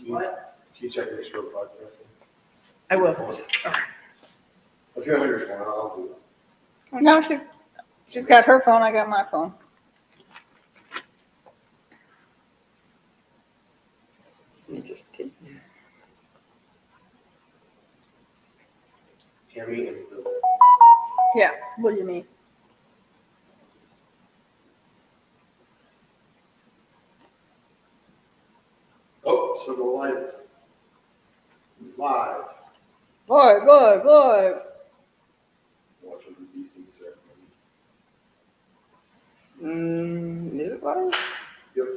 What? Can you check your show podcast? I will. If you have your phone, I'll do it. No, she's got her phone. I got my phone. Let me just take. Tammy and Bill. Yeah, what do you need? Oh, so the light is live. Live. Watching the DC ceremony. Is it live? Yep.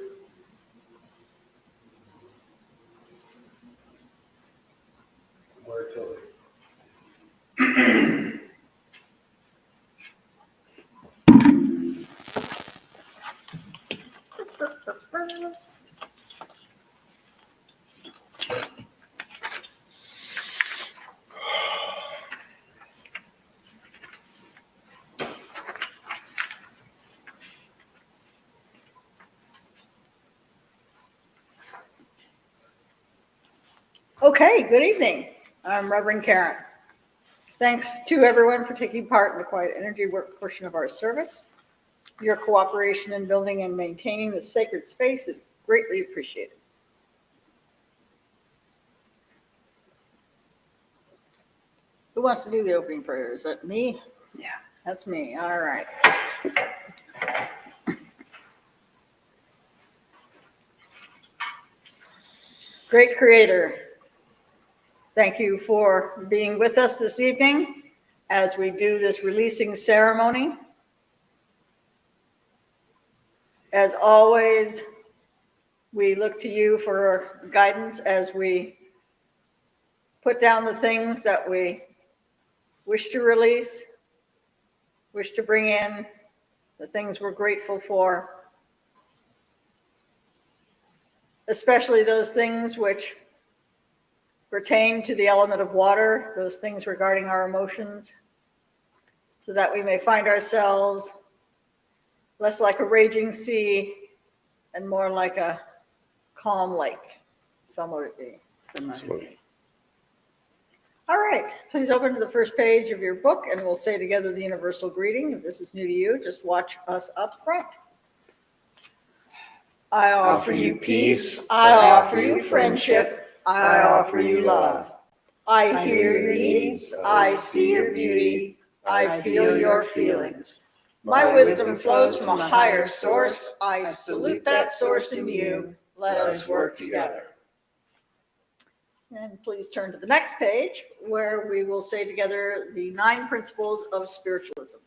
Where till Okay, good evening. I'm Reverend Karen. Thanks to everyone for taking part in the quiet energy work portion of our service. Your cooperation in building and maintaining the sacred space is greatly appreciated. Who wants to do the opening prayer? Is that me? Yeah. That's me. All right. Great Creator, thank you for being with us this evening as we do this releasing ceremony. As always, we look to you for guidance as we put down the things that we wish to release, wish to bring in, the things we're grateful for, especially those things which pertain to the element of water, those things regarding our emotions, so that we may find ourselves less like a raging sea and more like a calm lake. Somewhere to be. All right, please open to the first page of your book and we'll say together the universal greeting. If this is new to you, just watch us up front. I offer you peace. I offer you friendship. I offer you love. I hear your needs. I see your beauty. I feel your feelings. My wisdom flows from a higher source. I salute that source in you. Let us work together. And please turn to the next page where we will say together the 9 principles of spiritualism.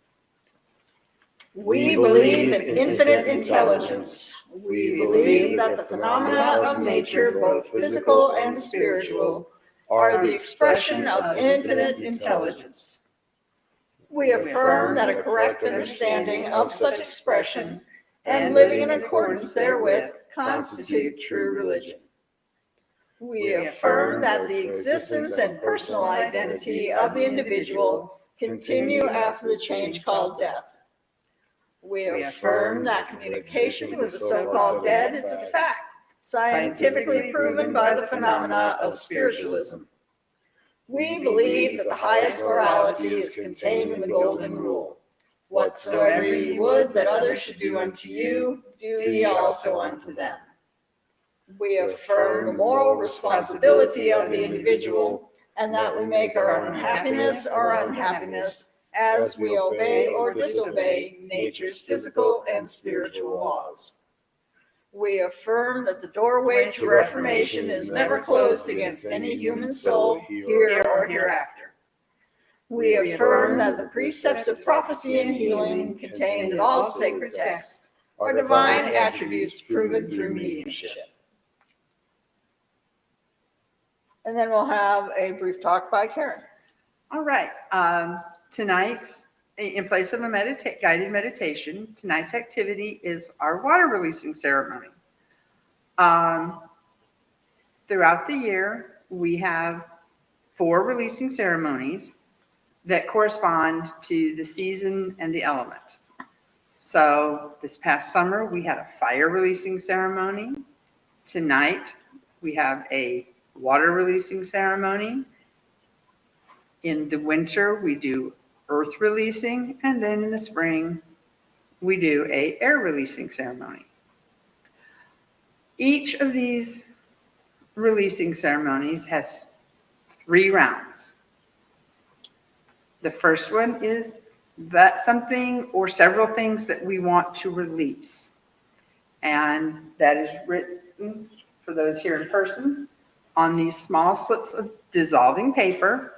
We believe in infinite intelligence. We believe that the phenomena of nature, both physical and spiritual, are the expression of infinite intelligence. We affirm that a correct understanding of such expression and living in accordance therewith constitute true religion. We affirm that the existence and personal identity of the individual continue after the change called death. We affirm that communication with the so-called dead is a fact, scientifically proven by the phenomena of spiritualism. We believe that the highest morality is contained in the Golden Rule. Whatsoever ye would that others should do unto you, do ye also unto them. We affirm the moral responsibility of the individual and that we make our own happiness or unhappiness as we obey or disobey nature's physical and spiritual laws. We affirm that the doorway to reformation is never closed against any human soul here or hereafter. We affirm that the precepts of prophecy and healing contained in all sacred texts are divine attributes proven through mediumship. And then we'll have a brief talk by Karen. All right. Tonight's, in place of a guided meditation, tonight's activity is our water releasing ceremony. Throughout the year, we have 4 releasing ceremonies that correspond to the season and the element. So this past summer, we had a fire releasing ceremony. Tonight, we have a water releasing ceremony. In the winter, we do earth releasing, and then in the spring, we do a air releasing ceremony. Each of these releasing ceremonies has 3 rounds. The first one is that something or several things that we want to release. And that is written, for those here in person, on these small slips of dissolving paper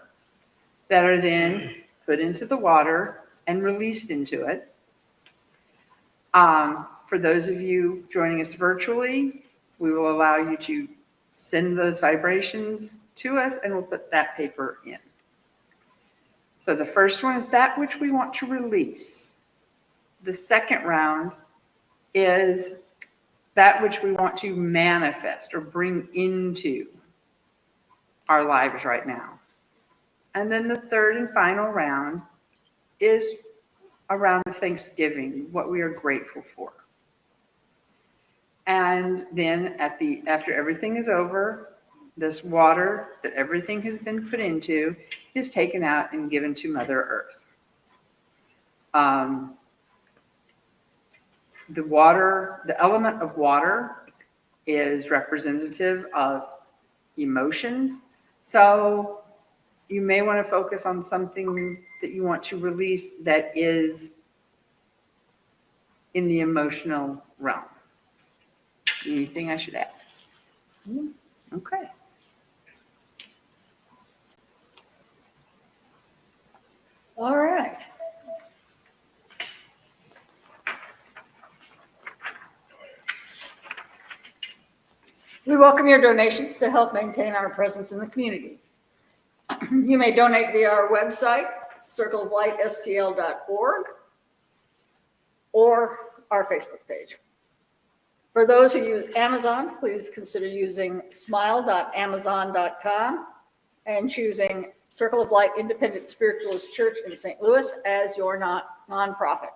that are then put into the water and released into it. For those of you joining us virtually, we will allow you to send those vibrations to us and we'll put that paper in. So the first one is that which we want to release. The second round is that which we want to manifest or bring into our lives right now. And then the third and final round is a round of Thanksgiving, what we are grateful for. And then after everything is over, this water that everything has been put into is taken out and given to Mother Earth. The element of water is representative of emotions. So you may want to focus on something that you want to release that is in the emotional realm. Anything I should add? Okay. All right. We welcome your donations to help maintain our presence in the community. You may donate via our website, circleoflightstl.org, or our Facebook page. For those who use Amazon, please consider using smile.amazon.com and choosing Circle of Light Independent Spiritualist Church in St. Louis as your nonprofit.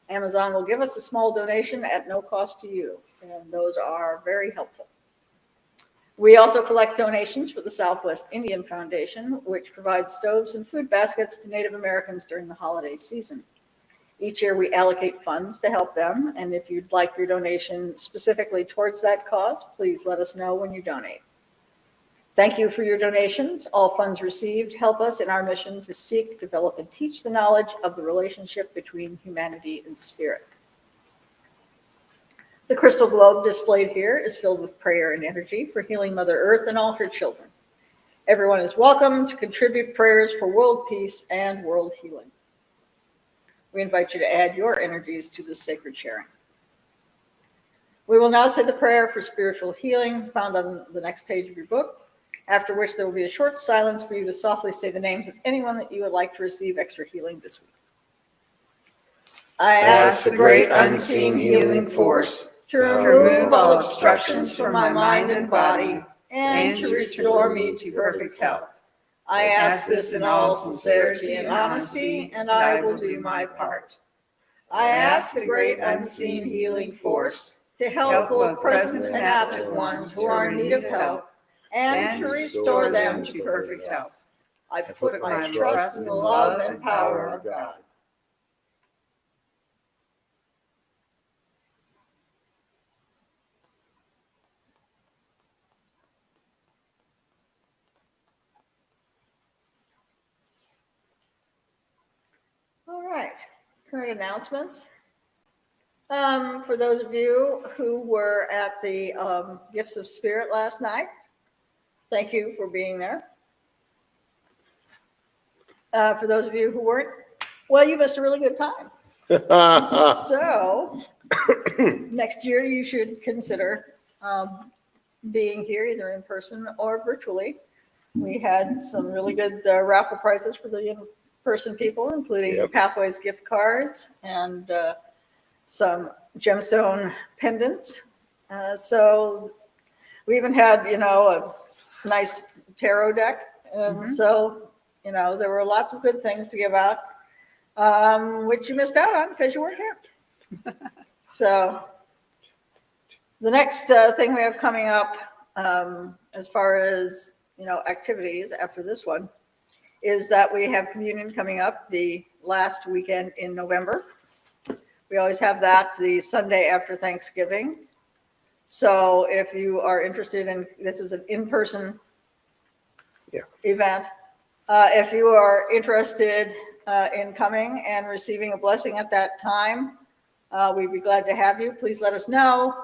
Amazon will give us a small donation at no cost to you, and those are very helpful. We also collect donations for the Southwest Indian Foundation, which provides stoves and food baskets to Native Americans during the holiday season. Each year we allocate funds to help them, and if you'd like your donation specifically towards that cause, please let us know when you donate. Thank you for your donations. All funds received help us in our mission to seek, develop, and teach the knowledge of the relationship between humanity and spirit. The crystal globe displayed here is filled with prayer and energy for healing Mother Earth and all her children. Everyone is welcome to contribute prayers for world peace and world healing. We invite you to add your energies to this sacred sharing. We will now say the prayer for spiritual healing found on the next page of your book, after which there will be a short silence for you to softly say the names of anyone that you would like to receive extra healing this week. I ask the great unseen healing force to remove all obstructions from my mind and body and to restore me to perfect health. I ask this in all sincerity and honesty, and I will do my part. I ask the great unseen healing force to help both present and absent ones who are in need of help and to restore them to perfect health. I put my trust in the love and power of God. All right, current announcements. For those of you who were at the Gifts of Spirit last night, thank you for being there. For those of you who weren't, well, you missed a really good time. So next year you should consider being here either in person or virtually. We had some really good raffle prizes for the in-person people, including Pathways gift cards and some gemstone pendants. So we even had, a nice tarot deck. And so, there were lots of good things to give out, which you missed out on because you weren't here. So the next thing we have coming up as far as, activities after this one, is that we have communion coming up the last weekend in November. We always have that the Sunday after Thanksgiving. So if you are interested in, this is an in-person event. If you are interested in coming and receiving a blessing at that time, we'd be glad to have you. Please let us know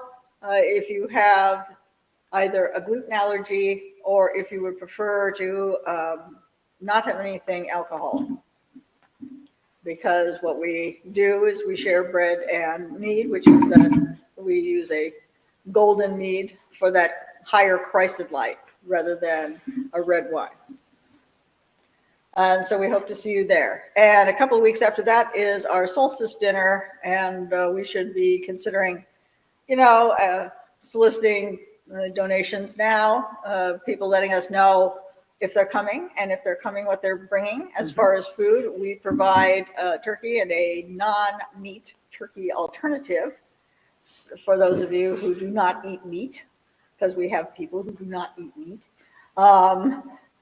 if you have either a gluten allergy or if you would prefer to not have anything alcohol. Because what we do is we share bread and mead, which is that we use a golden mead for that higher Christed light rather than a red wine. And so we hope to see you there. And a couple of weeks after that is our solstice dinner, and we should be considering, soliciting donations now, people letting us know if they're coming, and if they're coming, what they're bringing. As far as food, we provide turkey and a non-meat turkey alternative for those of you who do not eat meat, because we have people who do not eat meat.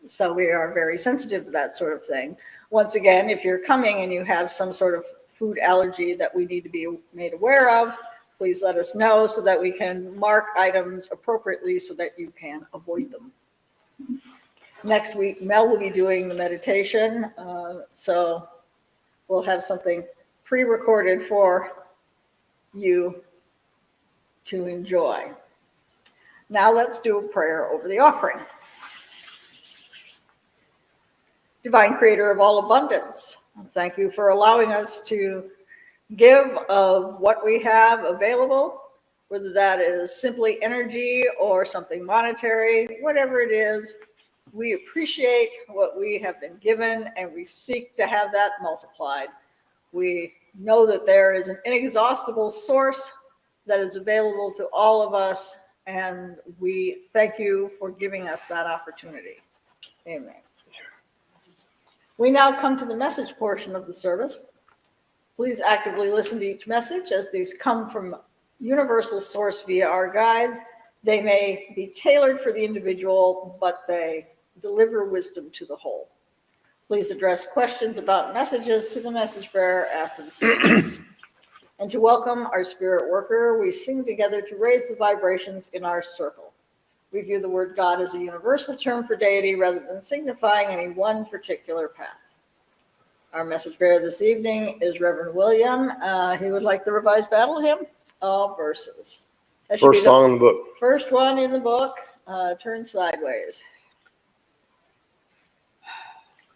So we are very sensitive to that sort of thing. Once again, if you're coming and you have some sort of food allergy that we need to be made aware of, please let us know so that we can mark items appropriately so that you can avoid them. Next week, Mel will be doing the meditation, so we'll have something pre-recorded for you to enjoy. Now let's do a prayer over the offering. Divine Creator of all abundance, thank you for allowing us to give of what we have available, whether that is simply energy or something monetary, whatever it is. We appreciate what we have been given, and we seek to have that multiplied. We know that there is an inexhaustible source that is available to all of us, and we thank you for giving us that opportunity. Amen. We now come to the message portion of the service. Please actively listen to each message, as these come from universal source via our guides. They may be tailored for the individual, but they deliver wisdom to the whole. Please address questions about messages to the message bearer after the service. And to welcome our spirit worker, we sing together to raise the vibrations in our circle. We view the word God as a universal term for deity rather than signifying any one particular path. Our message bearer this evening is Reverend William. He would like the Revised Battle Hymn of Verses. First song in the book. First one in the book, Turn Sideways.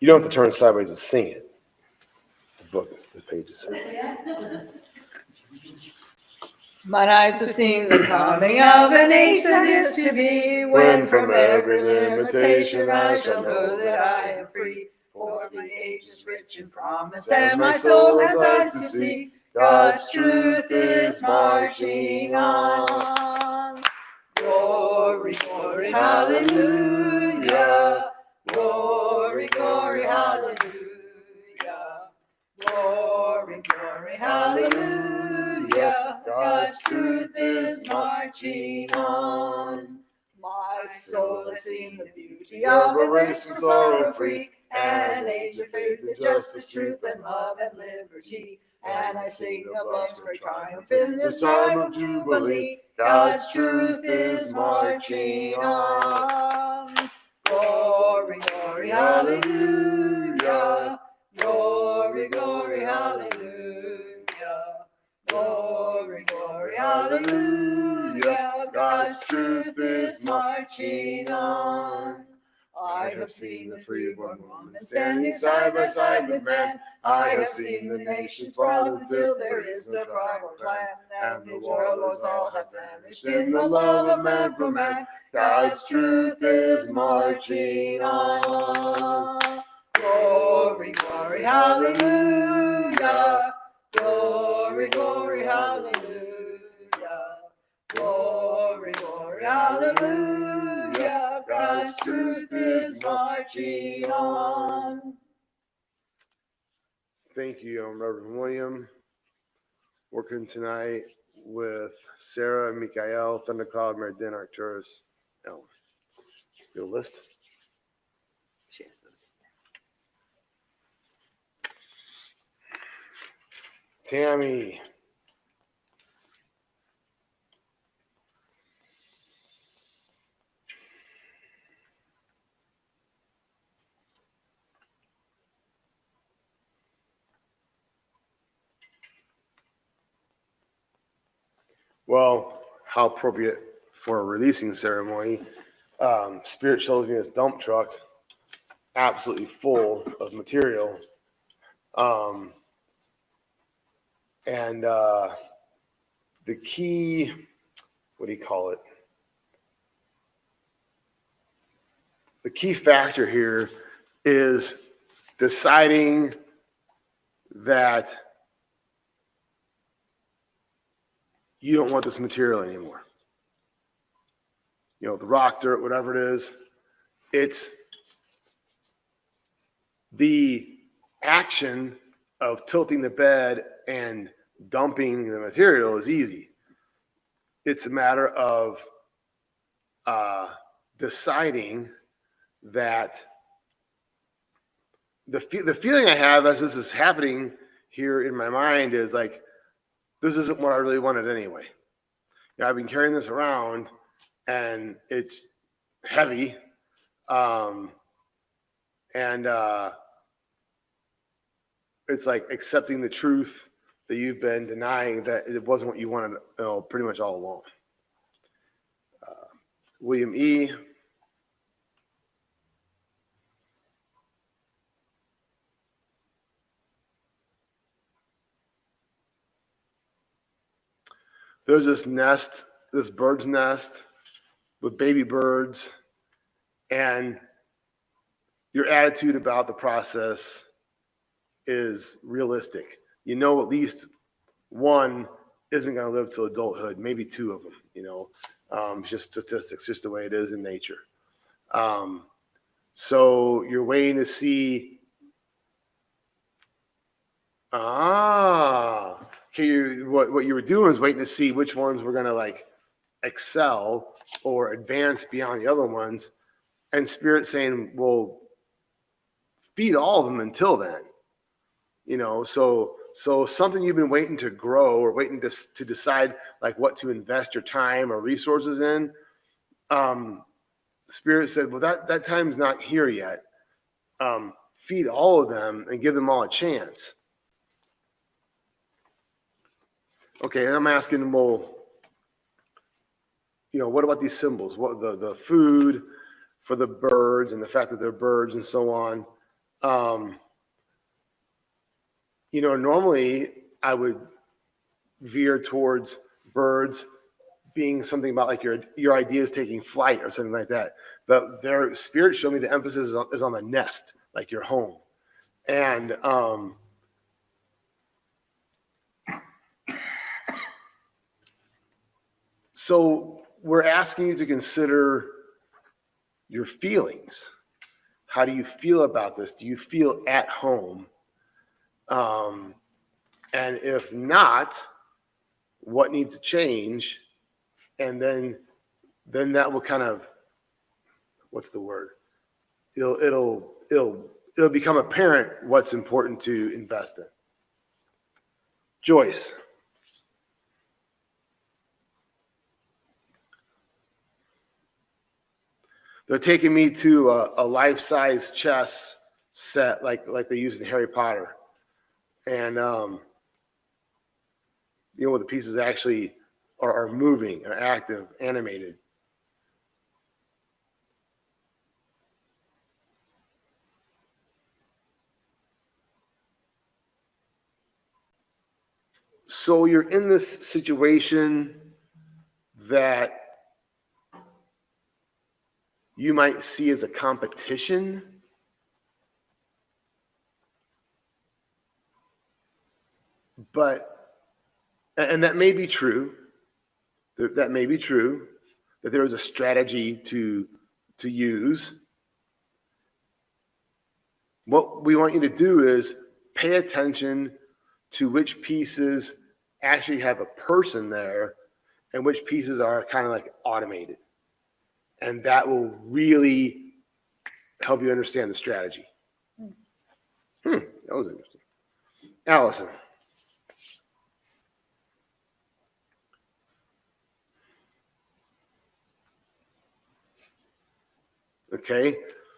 You don't have to turn sideways and sing it. The book, the pages. Mine eyes have seen the coming of an age that is to be, when from every limitation I shall know that I am free. For the age is rich in promise, and my soul has eyes to see. God's truth is marching on. Glory, glory, hallelujah. Glory, glory, hallelujah. Glory, glory, hallelujah. God's truth is marching on. My soul has seen the beauty of a race from sorrow free, an age of faith and justice, truth and love and liberty. And I sing of love's great triumph in this time of jubilee. God's truth is marching on. Glory, glory, hallelujah. Glory, glory, hallelujah. Glory, glory, hallelujah. God's truth is marching on. I have seen the freeborn woman standing side by side with man. I have seen the nations brought until there is no tribe or clan. And the warlords all have vanished in the love of man for man. God's truth is marching on. Glory, glory, hallelujah. Glory, glory, hallelujah. Glory, glory, hallelujah. God's truth is marching on. Thank you, Reverend William. Working tonight with Sarah, Mikael, Thundercloud, Meridin, Arcturus, Ellen. The list. She has those. Tammy. Well, how appropriate for a releasing ceremony. Spirit shows me this dump truck, absolutely full of material. And the key, what do you call it? The key factor here is deciding that you don't want this material anymore. You know, the rock, dirt, whatever it is, it's the action of tilting the bed and dumping the material is easy. It's a matter of deciding that the feeling I have as this is happening here in my mind is like, this isn't what I really wanted anyway. You know, I've been carrying this around and it's heavy. It's like accepting the truth that you've been denying, that it wasn't what you wanted, pretty much all along. William E. There's this nest, this bird's nest with baby birds, and your attitude about the process is realistic. You know, at least one isn't going to live till adulthood, maybe two of them, it's just statistics, just the way it is in nature. So you're waiting to see, okay, what you were doing is waiting to see which ones were going to like excel or advance beyond the other ones. And Spirit saying, well, feed all of them until then. So something you've been waiting to grow or waiting to decide like what to invest your time or resources in. Spirit said, well, that time's not here yet. Feed all of them and give them all a chance. Okay, and I'm asking, well, what about these symbols? What the food for the birds and the fact that they're birds and so on. Normally I would veer towards birds being something about like your ideas taking flight or something like that. But their Spirit showed me the emphasis is on the nest, like your home. And so we're asking you to consider your feelings. How do you feel about this? Do you feel at home? And if not, what needs to change? And then that will kind of, what's the word? It'll become apparent what's important to invest in. Joyce. They're taking me to a life-size chess set like they used in Harry Potter. And, where the pieces actually are moving, are active, animated. So you're in this situation that you might see as a competition. And that may be true. That may be true, that there is a strategy to use. What we want you to do is pay attention to which pieces actually have a person there and which pieces are kind of like automated. And that will really help you understand the strategy. That was interesting. Allison. Okay,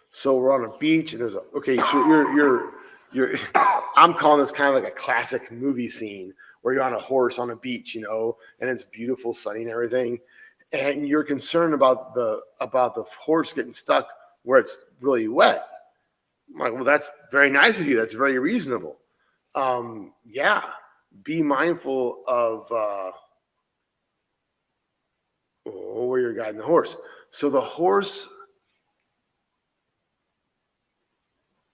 so we're on a beach and there's so you're I'm calling this kind of like a classic movie scene where you're on a horse on a beach, and it's beautiful, sunny and everything, and you're concerned about the horse getting stuck where it's really wet. I'm like, well, that's very nice of you. That's very reasonable. Yeah, be mindful of where you're guiding the horse. So the horse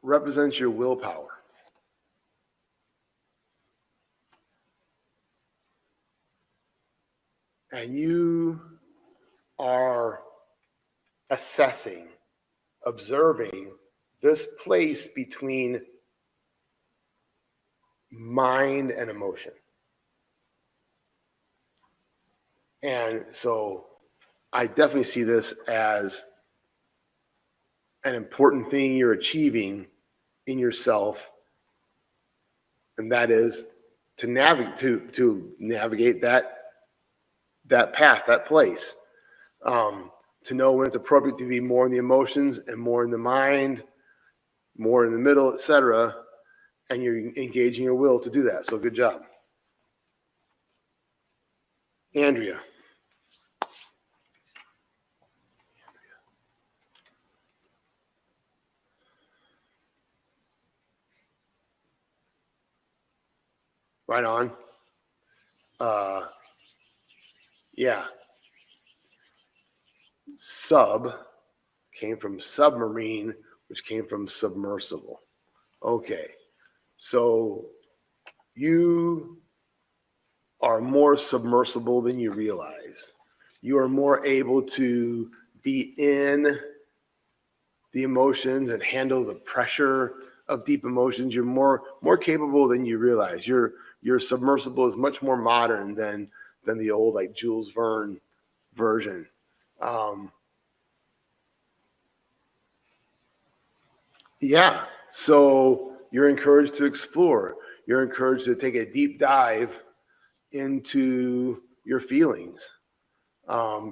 represents your willpower. And you are assessing, observing this place between mind and emotion. And so I definitely see this as an important thing you're achieving in yourself, and that is to navigate that path, that place, to know when it's appropriate to be more in the emotions and more in the mind, more in the middle, etc. And you're engaging your will to do that. So good job. Andrea. Right on. Yeah. Sub came from submarine, which came from submersible. Okay. So you are more submersible than you realize. You are more able to be in the emotions and handle the pressure of deep emotions. You're more capable than you realize. Your submersible is much more modern than the old like Jules Verne version. Yeah, so you're encouraged to explore. You're encouraged to take a deep dive into your feelings,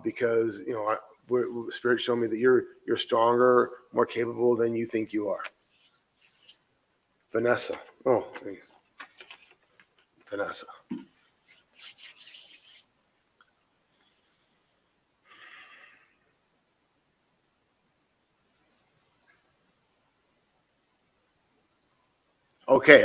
because Spirit showed me that you're stronger, more capable than you think you are. Vanessa. Oh, thanks. Vanessa. Okay.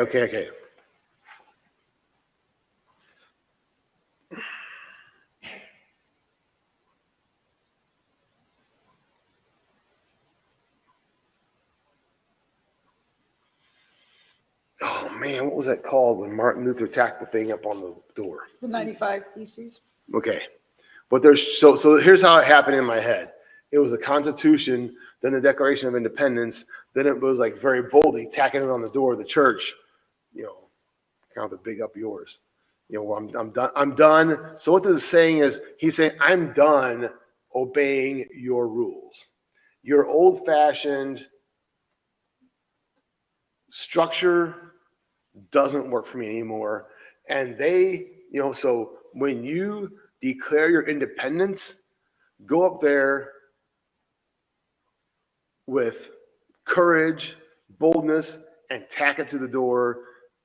Oh man, what was that called when Martin Luther tacked the thing up on the door? The 95 Theses. Okay, but there's so here's how it happened in my head. It was the Constitution, then the Declaration of Independence, then it was like very boldly tacking it on the door of the church. Count the big up yours. Well, I'm done. I'm done. So what this is saying is, he's saying, I'm done obeying your rules. Your old-fashioned structure doesn't work for me anymore. And so when you declare your independence, go up there with courage, boldness, and tack it to the door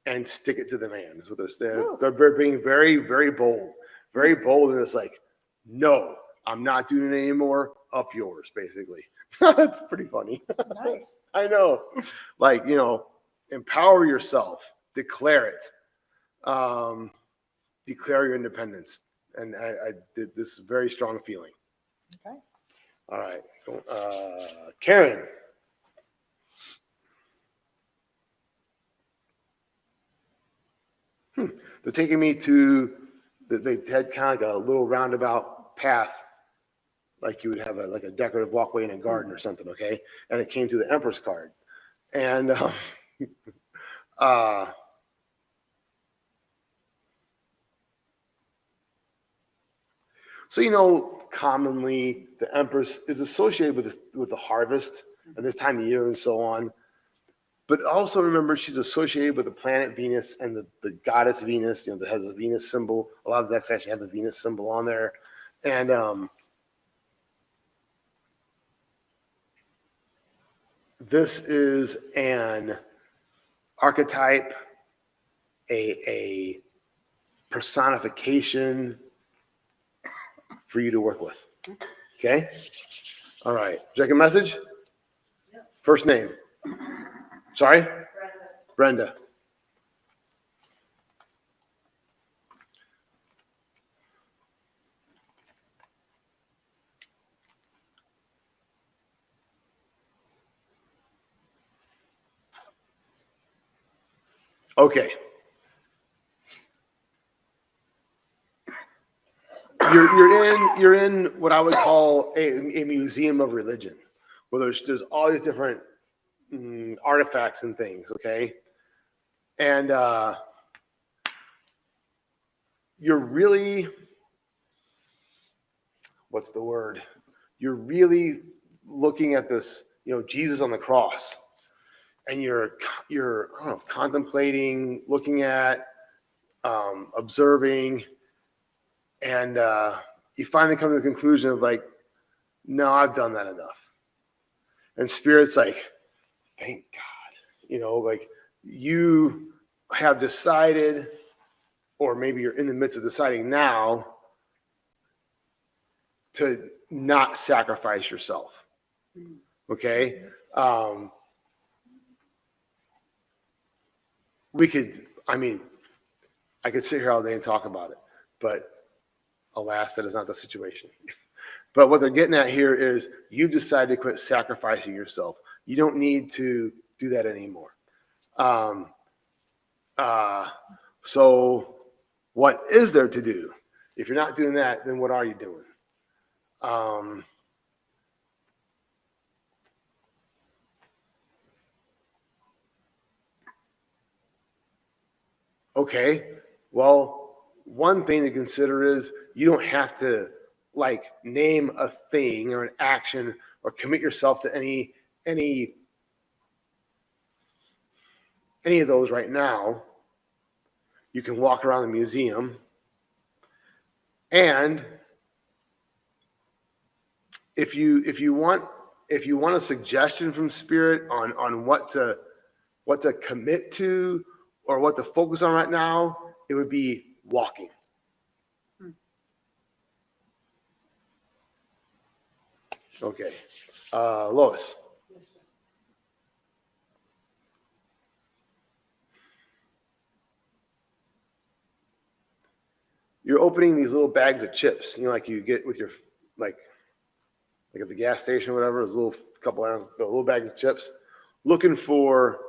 and stick it to the man. Is what they're saying. Ooh. They're being very, very bold. Very bold. And it's like, no, I'm not doing it anymore. Up yours, basically. It's pretty funny. Nice. I know. Like, empower yourself. Declare it. Declare your independence. And I did this very strong feeling. Okay. All right. Karen. They're taking me to, they had kind of like a little roundabout path, like you would have a decorative walkway in a garden or something, okay? And it came to the Empress card. And so, commonly the Empress is associated with the harvest and this time of year and so on. But also remember, she's associated with the planet Venus and the goddess Venus, that has a Venus symbol. A lot of decks actually have the Venus symbol on there. And this is an archetype, a personification for you to work with. Okay? All right. Check a message? First name. Sorry? Brenda. Okay. You're in what I would call a museum of religion, where there's all these different artifacts and things, okay? And you're really, what's the word? You're really looking at this, Jesus on the cross, and you're I don't know, contemplating, looking at, observing, and you finally come to the conclusion of like, no, I've done that enough. And Spirit's like, thank God, like you have decided, or maybe you're in the midst of deciding now, to not sacrifice yourself. Okay? I could sit here all day and talk about it, but alas, that is not the situation. But what they're getting at here is you've decided to quit sacrificing yourself. You don't need to do that anymore. So what is there to do? If you're not doing that, then what are you doing? Okay, well, one thing to consider is you don't have to like name a thing or an action or commit yourself to any of those right now. You can walk around the museum, and if you want a suggestion from Spirit on what to commit to or what to focus on right now, it would be walking. Okay. Lois. You're opening these little bags of chips, like you get with your, like at the gas station or whatever, those little bags of chips, looking for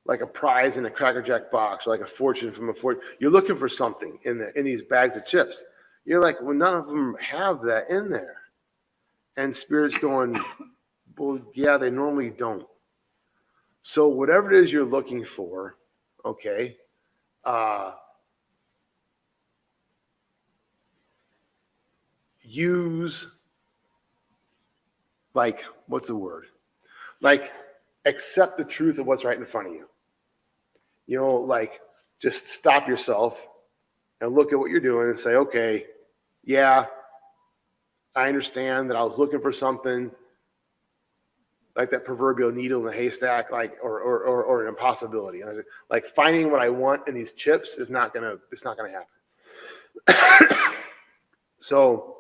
like a prize in a Cracker Jack box, or like a fortune from a fortune. You're looking for something in there, in these bags of chips. You're like, well, none of them have that in there. And Spirit's going, well, yeah, they normally don't. So whatever it is you're looking for, okay, use, like, what's the word? Like, accept the truth of what's right in front of you. Like, just stop yourself and look at what you're doing and say, okay, yeah, I understand that I was looking for something like that proverbial needle in the haystack, like, or an impossibility. Like, finding what I want in these chips is not gonna happen. So,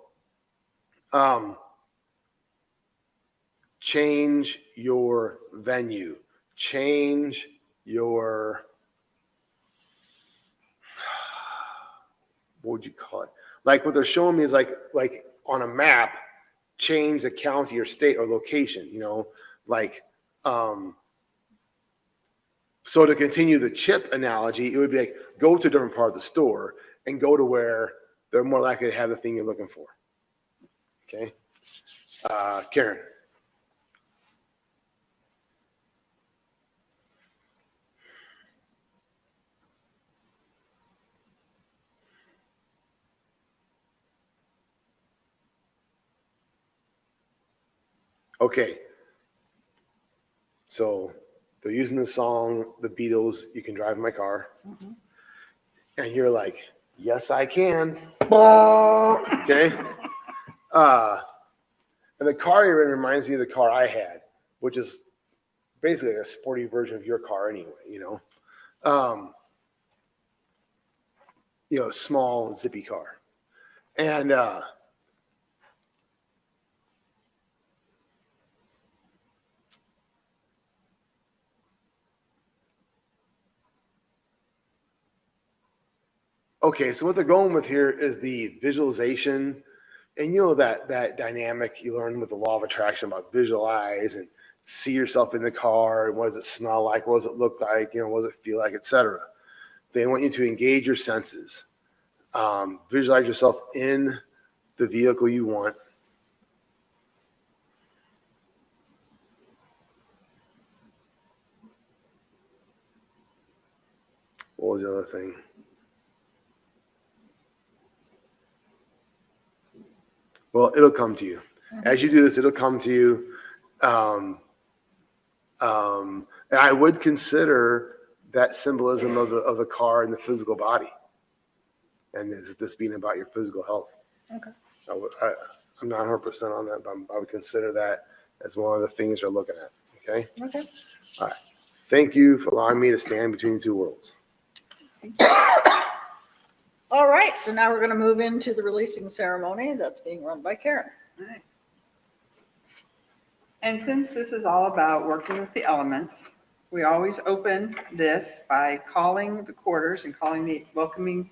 change your venue, change your, what would you call it? Like, what they're showing me is like on a map, change the county or state or location, like, so to continue the chip analogy, it would be like, go to a different part of the store and go to where they're more likely to have the thing you're looking for. Okay. Karen. Okay. So they're using the song, The Beatles, You Can Drive My Car. And you're like, yes, I can. Okay. And the car you're in reminds me of the car I had, which is basically a sporty version of your car anyway, small, zippy car. And okay, so what they're going with here is the visualization, and that dynamic you learn with the law of attraction about visualize and see yourself in the car, and what does it smell like, what does it look like, what does it feel like, etc. They want you to engage your senses, visualize yourself in the vehicle you want. What was the other thing? Well, it'll come to you. As you do this, it'll come to you. And I would consider that symbolism of the car and the physical body, and this being about your physical health. Okay. I'm not 100% on that, but I would consider that as one of the things you're looking at. Okay. Okay. All right. Thank you for allowing me to stand between the two worlds. All right, so now we're going to move into the releasing ceremony that's being run by Karen. All right. And since this is all about working with the elements, we always open this by calling the quarters and welcoming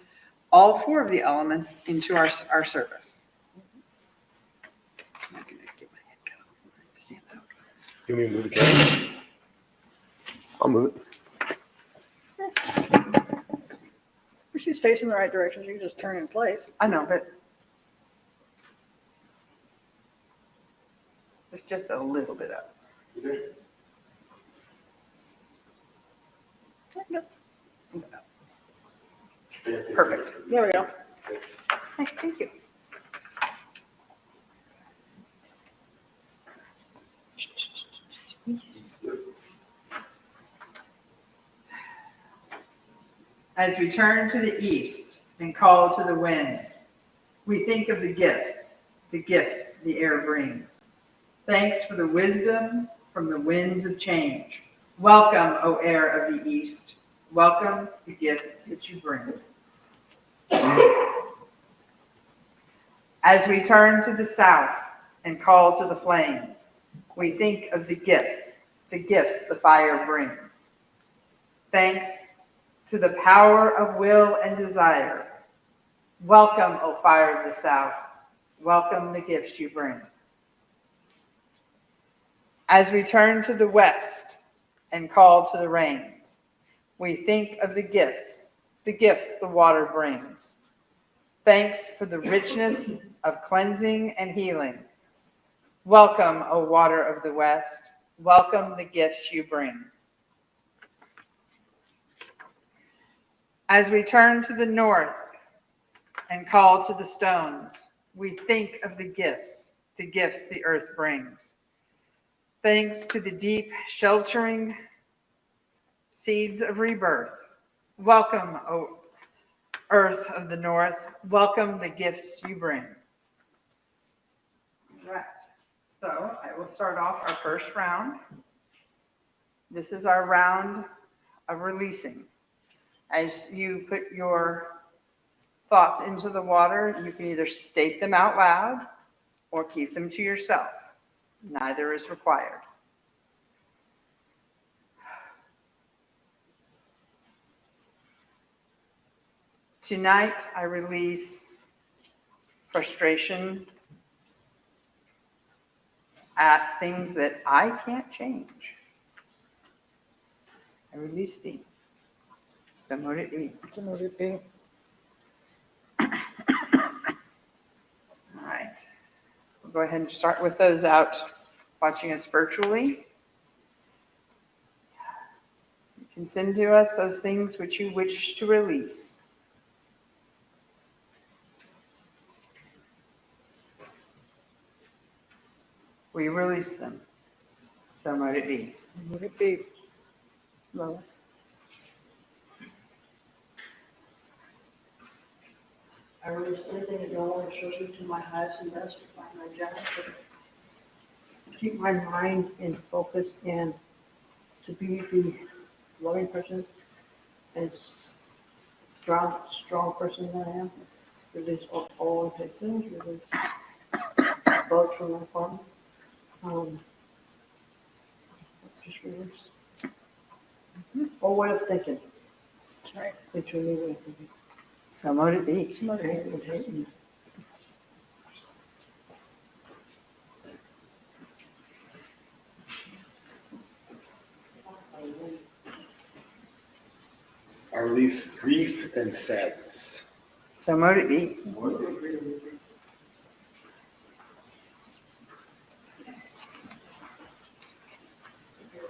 all 4 of the elements into our service. I'm not gonna get my head cut off. Stand up. You want me to move the camera? I'll move it. She's facing the right direction, so you just turn in place. I know, but it's just a little bit up. Perfect. There we go. Thank you. As we turn to the east and call to the winds, we think of the gifts the air brings. Thanks for the wisdom from the winds of change. Welcome, O air of the east. Welcome the gifts that you bring. As we turn to the south and call to the flames, we think of the gifts the fire brings. Thanks to the power of will and desire. Welcome, O fire of the south. Welcome the gifts you bring. As we turn to the west and call to the rains, we think of the gifts the water brings. Thanks for the richness of cleansing and healing. Welcome, O water of the west. Welcome the gifts you bring. As we turn to the north and call to the stones, we think of the gifts the earth brings. Thanks to the deep, sheltering seeds of rebirth. Welcome, O earth of the north. Welcome the gifts you bring. All right. So I will start off our first round. This is our round of releasing. As you put your thoughts into the water, you can either state them out loud or keep them to yourself. Neither is required. Tonight, I release frustration at things that I can't change. I release thee. So mote it be. So move it be. All right. We'll go ahead and start with those out watching us virtually. You can send to us those things which you wish to release. we release them. So might it be. Would it be, Lois? I release anything that no longer serves me to my highest and best to find my job, to keep my mind in focus and to be the loving person and strong person that I am. Release all unpaid things, release bugs from my farm. Just release. Old way of thinking. That's right. Into a new way of thinking. So might it be. Hate. I release grief and sadness. So might it be.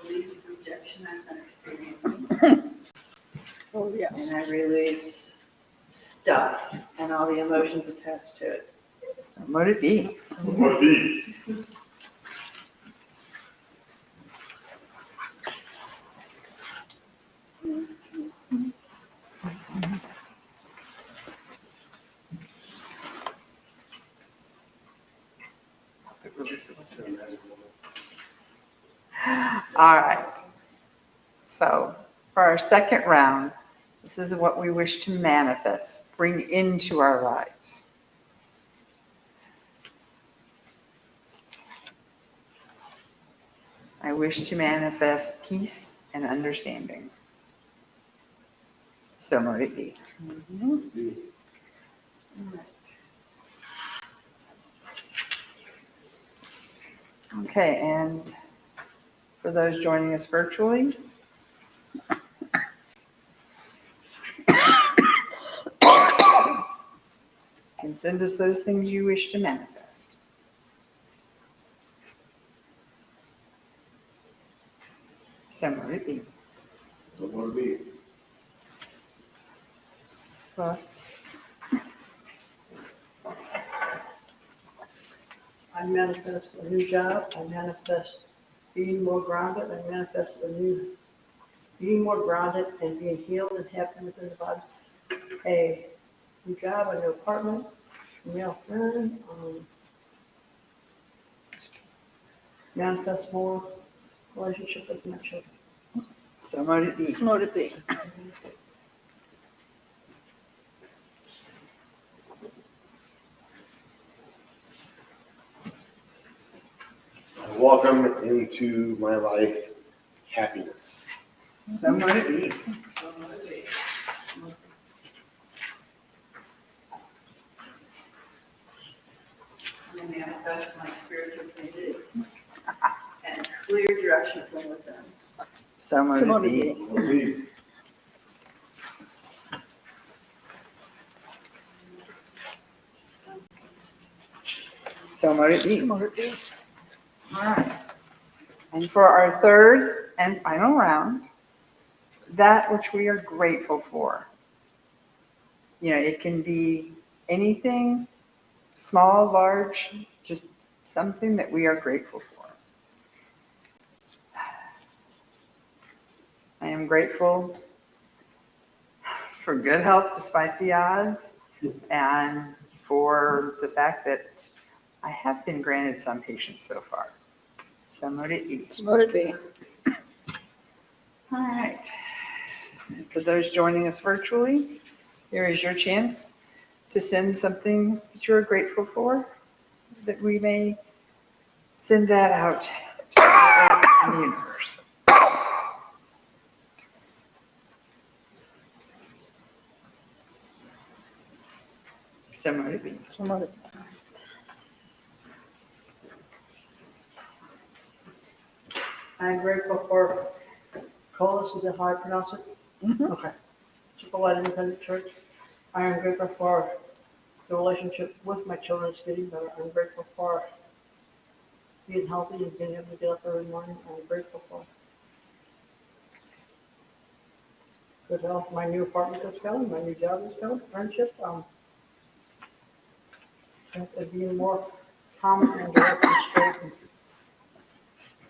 Release the rejection I've been experiencing, Oh, yes. and I release stuff and all the emotions attached to it. So might it be. All right. So for our second round, this is what we wish to manifest, bring into our lives. I wish to manifest peace and understanding. So might it be. Okay, and for those joining us virtually, you can send us those things you wish to manifest. So might it be. What would it be? Ross? I manifest a new job, I manifest being more grounded, I manifest being more grounded and being healed and happy within the body. A new job, a new apartment, a male friend, manifest more relationship with my children. So might it be. Would it be? I welcome into my life happiness. So might it be. I manifest my spiritual community and clear direction from within. So might So it might it be. What would it be? So might it be. Would it be? All right. And for our third and final round, that which we are grateful for. You know, it can be anything, small, large, just something that we are grateful for. I am grateful for good health despite the odds, and for the fact that I have been granted some patience so far. So might it be. Would it be? All right. And for those joining us virtually, here is your chance to send something that you're grateful for, that we may send that out to the earth and the universe. So might it be. Would it be? I'm grateful for Colas, is that how I pronounce it? Mhm. Okay. Chippewa Independent Church. I am grateful for the relationship with my children is getting better. I'm grateful for being healthy and being able to get up every morning. I'm grateful for good health, my new apartment that's coming, my new job that's coming, friendship, and being more calm and direct and straight and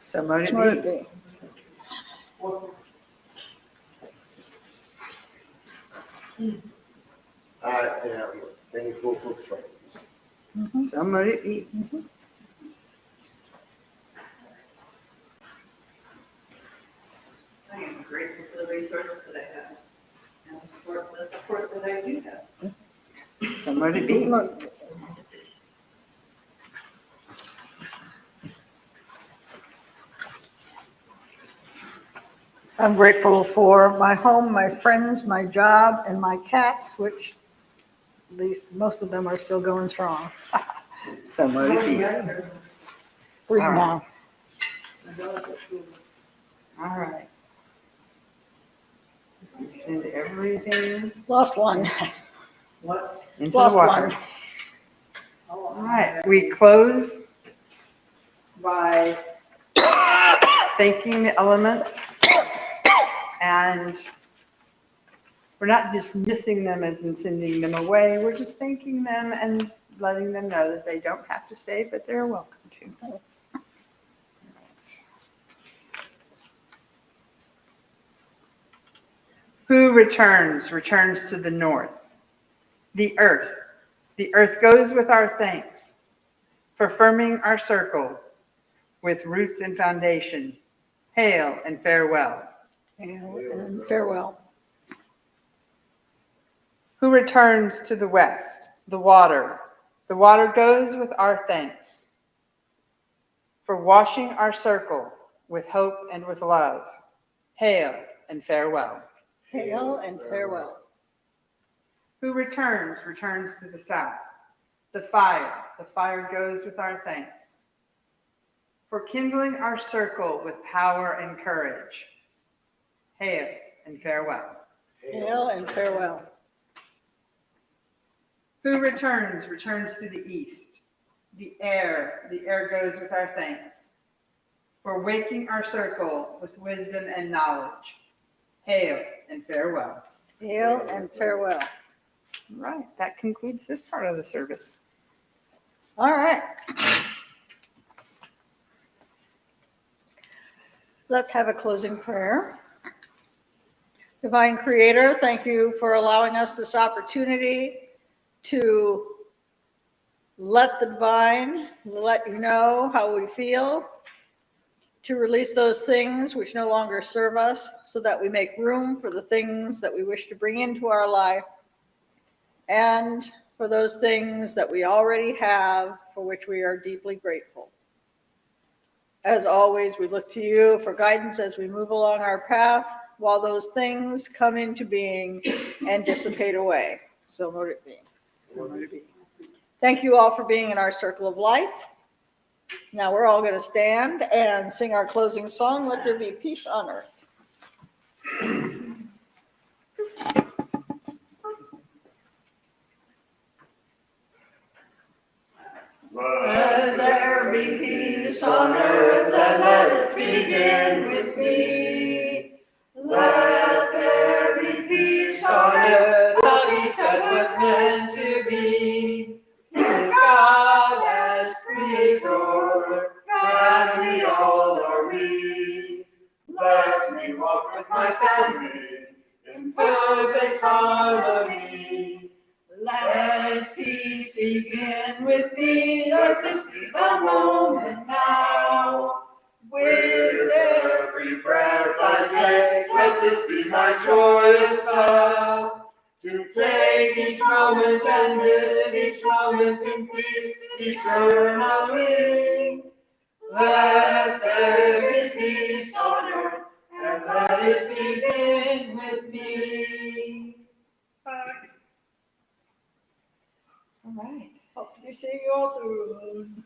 So mote So mote it it be. be. I am thankful for friends. So mote it be. I am grateful for the resources that I have and the support that I do have. So mote it be. I'm grateful for my home, my friends, my job, and my cats, which at least most of them are still going strong. So mote it be. 3 All right. now. All right. Send everything Lost one. into the Lost water. one. All right, we close by thanking the elements, and we're not dismissing them as in sending them away. We're just thanking them and letting them know that they don't have to stay, but they're welcome to. Who returns? Returns to the north. The earth. The earth goes with our thanks for firming our circle with roots and foundation. Hail and farewell. And farewell. Who returns to the west? The water. The water goes with our thanks for washing our circle with hope and with love. Hail and farewell. Hail and farewell. Who returns? Returns to the south. The fire. The fire goes with our thanks for kindling our circle with power and courage. Hail and farewell. Hail and farewell. Who returns? Returns to the east. The air goes with our thanks for waking our circle with wisdom and knowledge. Hail and farewell. Hail and farewell. All right, that concludes this part of the service. All right. Let's have a closing prayer. Divine Creator, thank you for allowing us this opportunity to let the divine let you know how we feel, to release those things which no longer serve us so that we make room for the things that we wish to bring into our life, and for those things that we already have for which we are deeply grateful. As always, we look to you for guidance as we move along our path while those things come into being and dissipate away. So mote it be. So mote it be. Thank you all for being in our circle of light. Now we're all going to stand and sing our closing song, Let There Be Peace on Earth. Let there be peace on earth, and let it begin with me. Let there be peace on earth, the peace that was meant to be. With God as creator, family all are we. Let me walk with my family in perfect harmony. Let peace begin with me. Let this be the moment now. With every breath I take, let this be my joyous vow. To take each moment and live each moment in peace eternally. Let there be peace on earth, and let it begin with me. All right. Hope to see you all soon.